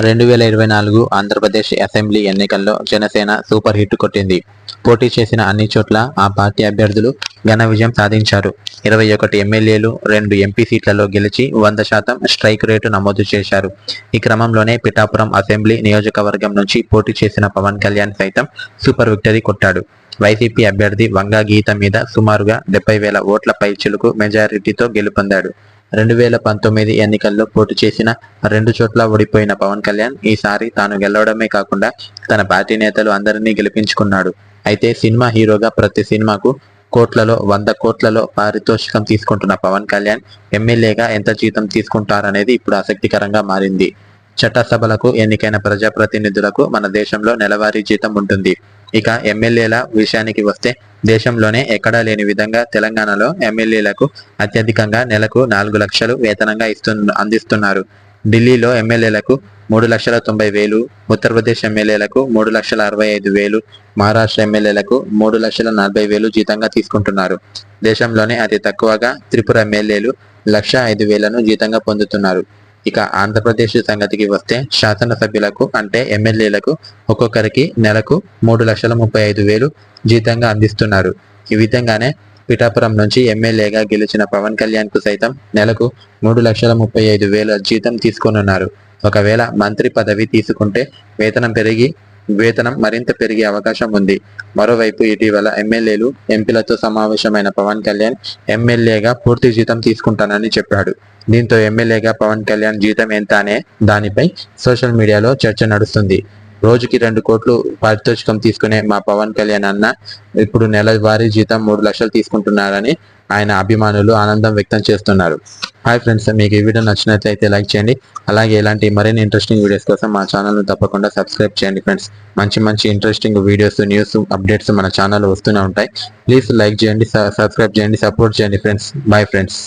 2024 Andhra Pradesh assembly ఎన్నికల్లో Janasena super hit కొట్టింది. పోటీ చేసిన అన్ని చోట్ల ఆ పార్టీ అభ్యర్థులు ఘన విజయం సాధించారు. 21 ఎమ్మెల్యేలు, 2 ఎంపీ సీట్లలో గెలిచి 100% స్ట్రైక్ రేటు నమోదు చేశారు. ఈ క్రమంలోనే పిఠాపురం అసెంబ్లీ నియోజకవర్గం నుంచి పోటీ చేసిన పవన్ కళ్యాణ్ సైతం సూపర్ విక్టరీ కొట్టాడు. వైసీపీ అభ్యర్థి వంగా గీత మీద సుమారుగా 70,000 ఓట్ల పైచిలుకు మెజారిటీతో గెలుపొందాడు. 2019 ఎన్నికల్లో పోటీ చేసిన 2 చోట్ల ఓడిపోయిన పవన్ కళ్యాణ్ ఈసారి తాను గెలవడమే కాకుండా తన పార్టీ నేతలు అందరినీ గెలిపించుకున్నాడు. అయితే సినిమా హీరోగా ప్రతి సినిమాకు కోట్లలో 100 కోట్లలో పారితోషికం తీసుకుంటున్న పవన్ కళ్యాణ్ ఎమ్మెల్యేగా ఎంత జీతం తీసుకుంటారనేది ఇప్పుడు ఆసక్తికరంగా మారింది. చట్టసభలకు ఎన్నికైన ప్రజాప్రతినిధులకు మన దేశంలో నెలవారీ జీతం ఉంటుంది. ఇక ఎమ్మెల్యేల విషయానికి వస్తే దేశంలోనే ఎక్కడా లేని విధంగా తెలంగాణలో ఎమ్మెల్యేలకు అత్యధికంగా నెలకు 4 లక్షలు వేతనంగా అందిస్తున్నారు. ఢిల్లీలో ఎమ్మెల్యేలకు 3,90,000, ఉత్తరప్రదేశ్ ఎమ్మెల్యేలకు 3,65,000, మహారాష్ట్ర ఎమ్మెల్యేలకు 3,40,000 జీతంగా తీసుకుంటున్నారు. దేశంలోనే అతి తక్కువగా త్రిపుర ఎమ్మెల్యేలు 1,05,000 జీతంగా పొందుతున్నారు. ఇక ఆంధ్రప్రదేశ్ సంగతికి వస్తే శాసనసభ్యులకు అంటే ఎమ్మెల్యేలకు ఒక్కొక్కరికి నెలకు 3,35,000 జీతంగా అందిస్తున్నారు. ఈ విధంగానే పిఠాపురం నుంచి ఎమ్మెల్యేగా గెలిచిన పవన్ కళ్యాణ్ కు సైతం నెలకు 3,35,000 జీతం తీసుకోనున్నారు. ఒకవేళ మంత్రి పదవి తీసుకుంటే వేతనం మరింత పెరిగే అవకాశం ఉంది. మరోవైపు ఇటీవల ఎమ్మెల్యేలు, ఎంపీలతో సమావేశమైన పవన్ కళ్యాణ్ ఎమ్మెల్యేగా పూర్తి జీతం తీసుకుంటానని చెప్పాడు. దీంతో ఎమ్మెల్యేగా పవన్ కళ్యాణ్ జీతం ఎంత అనే దానిపై సోషల్ మీడియాలో చర్చ నడుస్తుంది. రోజుకి 2 కోట్లు పారితోషికం తీసుకునే మా పవన్ కళ్యాణ్ అన్న ఇప్పుడు నెలవారీ జీతం 3 లక్షలు తీసుకుంటున్నారని ఆయన అభిమానులు ఆనందం వ్యక్తం చేస్తున్నారు. హాయ్ ఫ్రెండ్స్, మీకు ఈ వీడియో నచ్చినట్లయితే లైక్ చేయండి. అలాగే ఇలాంటి మరిన్ని ఇంట్రెస్టింగ్ వీడియోస్ కోసం మా ఛానల్ను తప్పకుండా సబ్స్క్రైబ్ చేయండి ఫ్రెండ్స్. మంచి ఇంట్రెస్టింగ్ వీడియోస్, న్యూస్, అప్డేట్స్ మన ఛానల్ వస్తూనే ఉంటాయి. ప్లీజ్ లైక్ చేయండి, సబ్స్క్రైబ్ చేయండి, సపోర్ట్ చేయండి ఫ్రెండ్స్. Bye friends.